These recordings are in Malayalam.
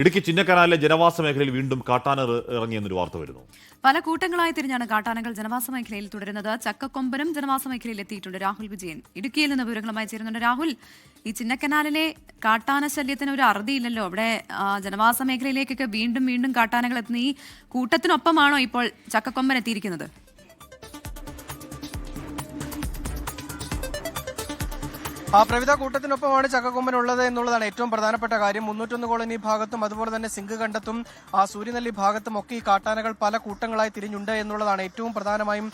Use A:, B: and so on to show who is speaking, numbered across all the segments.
A: ഇടുക്കി ചിന്നക്കനാലിലെ ജനവാസ മേഖലയിൽ വീണ്ടും കാട്ടാന ഇറങ്ങിയെന്നൊരു വാർത്ത വരുന്നു.
B: പല കൂട്ടങ്ങളായി തിരിഞ്ഞാണ് കാട്ടാനകൾ ജനവാസ മേഖലയിൽ തുടരുന്നത്. ചക്കക്കൊമ്പനും ജനവാസ മേഖലയിൽ എത്തിയിട്ടുണ്ട്. രാഹുൽ വിജയൻ ഇടുക്കിയിൽ നിന്ന് വിവരങ്ങളുമായി ചേരുന്നുണ്ട്. രാഹുൽ, ഈ ചിന്നക്കനാലിലെ കാട്ടാന ശല്യത്തിന് ഒരു അറുതിയില്ലല്ലോ. അവിടെ ജനവാസ മേഖലയിലേക്കൊക്കെ വീണ്ടും വീണ്ടും കാട്ടാനകൾ എത്തുന്ന ഈ കൂട്ടത്തിനൊപ്പമാണോ ഇപ്പോൾ ചക്കക്കൊമ്പൻ എത്തിയിരിക്കുന്നത്?
C: പ്രവിധ കൂട്ടത്തിനൊപ്പമാണ് ചക്കക്കൊമ്പൻ ഉള്ളത് എന്നുള്ളതാണ് ഏറ്റവും പ്രധാനപ്പെട്ട കാര്യം. 301 കോളനി ഭാഗത്തും അതുപോലെ തന്നെ സിങ്ക് കണ്ടത്തും സൂര്യനെല്ലി ഭാഗത്തും ഒക്കെ ഈ കാട്ടാനകൾ പല കൂട്ടങ്ങളായി തിരിഞ്ഞുണ്ട് എന്നുള്ളതാണ് ഏറ്റവും പ്രധാനമായും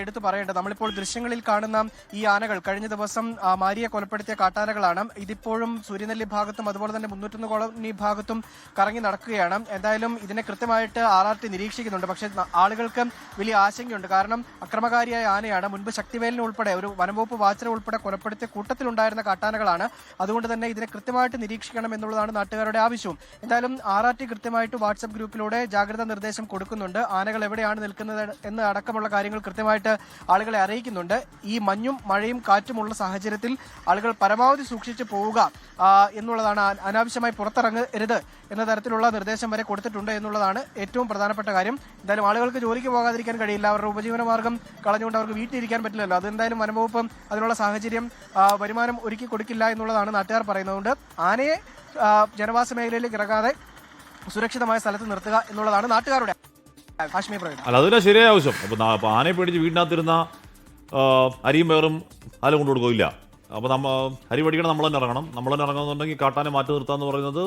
C: എടുത്തു പറയേണ്ടത്. നമ്മളിപ്പോൾ ദൃശ്യങ്ങളിൽ കാണുന്ന ഈ ആനകൾ കഴിഞ്ഞ ദിവസം മാരിയെ കൊലപ്പെടുത്തിയ കാട്ടാനകളാണ്. ഇതിപ്പോഴും സൂര്യനെല്ലി ഭാഗത്തും അതുപോലെ തന്നെ 301 കോളനി ഭാഗത്തും കറങ്ങി നടക്കുകയാണ്. എന്തായാലും ഇതിനെ കൃത്യമായിട്ട് RRT നിരീക്ഷിക്കുന്നുണ്ട്. പക്ഷേ ആളുകൾക്ക് വലിയ ആശങ്കയുണ്ട്. കാരണം അക്രമകാരിയായ ആനയാണ്. മുൻപ് ശക്തിവേലിനെ ഉൾപ്പെടെ ഒരു വനംവകുപ്പ് വാച്ചറെ ഉൾപ്പെടെ കൊലപ്പെടുത്തിയ കൂട്ടത്തിലുണ്ടായിരുന്ന കാട്ടാനകളാണ്. അതുകൊണ്ട് തന്നെ ഇതിനെ കൃത്യമായിട്ട് നിരീക്ഷിക്കണം എന്നുള്ളതാണ് നാട്ടുകാരുടെ ആവശ്യവും. എന്തായാലും RRT കൃത്യമായിട്ട് വാട്സ്ആപ്പ് ഗ്രൂപ്പിലൂടെ ജാഗ്രതാ നിർദ്ദേശം കൊടുക്കുന്നുണ്ട്. ആനകൾ എവിടെയാണ് നിൽക്കുന്നത് എന്ന് അടക്കമുള്ള കാര്യങ്ങൾ കൃത്യമായിട്ട് ആളുകളെ അറിയിക്കുന്നുണ്ട്. ഈ മഞ്ഞും മഴയും കാറ്റുമുള്ള സാഹചര്യത്തിൽ ആളുകൾ പരമാവധി സൂക്ഷിച്ചു പോവുക എന്നുള്ളതാണ്. അനാവശ്യമായി പുറത്തിറങ്ങരുത് എന്ന തരത്തിലുള്ള നിർദ്ദേശം വരെ കൊടുത്തിട്ടുണ്ട് എന്നുള്ളതാണ് ഏറ്റവും പ്രധാനപ്പെട്ട കാര്യം. എന്തായാലും ആളുകൾക്ക് ജോലിക്ക് പോകാതിരിക്കാൻ കഴിയില്ല. അവരുടെ ഉപജീവന മാർഗം കളഞ്ഞുകൊണ്ട് അവർക്ക് വീട്ടിലിരിക്കാൻ പറ്റില്ലല്ലോ. അതെന്തായാലും വനംവകുപ്പ് അതിനുള്ള സാഹചര്യം വരുമാനം ഒരുക്കി കൊടുക്കില്ല എന്നുള്ളതാണ് നാട്ടുകാർ പറയുന്നതുകൊണ്ട് ആനയെ ജനവാസ മേഖലയിലേക്ക് ഇറങ്ങാതെ സുരക്ഷിതമായ സ്ഥലത്ത് നിർത്തുക എന്നുള്ളതാണ് നാട്ടുകാരുടെ
A: അതിന്റെ ശരിയായ ആവശ്യം. അപ്പൊ ആനയെ പേടിച്ച് വീടിനകത്തിരുന്ന അരിയും വേറും ആരും കൊണ്ടു കൊടുക്കില്ല. അപ്പൊ അരി പഠിക്കണം, നമ്മൾ തന്നെ ഇറങ്ങണം. നമ്മൾ തന്നെ ഇറങ്ങുന്നുണ്ടെങ്കിൽ കാട്ടാനെ മാറ്റി നിർത്തുക എന്ന് പറയുന്നത്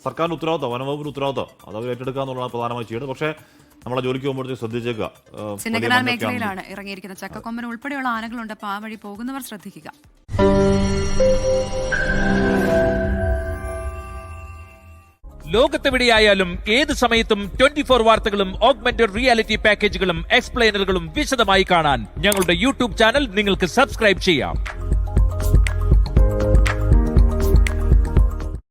A: സർക്കാരിന്റെ ഉത്തരവാദിത്തം, വനംവകുപ്പിന്റെ ഉത്തരവാദിത്തം. അത് അവർ ഏറ്റെടുക്കുക എന്നുള്ളതാണ് പ്രധാനമായി ചെയ്യുന്നത്. പക്ഷേ നമ്മളെ ജോലിക്ക് പോകുമ്പോഴത്തേക്ക് ശ്രദ്ധിച്ചേക്കുക.
B: ചിന്നക്കനാൽ മേഖലയിലാണ് ഇറങ്ങിയിരിക്കുന്നത്. ചക്കക്കൊമ്പൻ ഉൾപ്പെടെയുള്ള ആനകളുണ്ട്. അപ്പോൾ ആ വഴി പോകുന്നവർ ശ്രദ്ധിക്കുക.
D: ലോകത്തെവിടെയായാലും ഏത് സമയത്തും 24 വാർത്തകളും ഓഗ്മെന്റഡ് റിയാലിറ്റി പാക്കേജുകളും എക്സ്പ്ലെയിനറുകളും വിശദമായി കാണാൻ ഞങ്ങളുടെ യൂട്യൂബ് ചാനൽ നിങ്ങൾക്ക് സബ്സ്ക്രൈബ് ചെയ്യാം.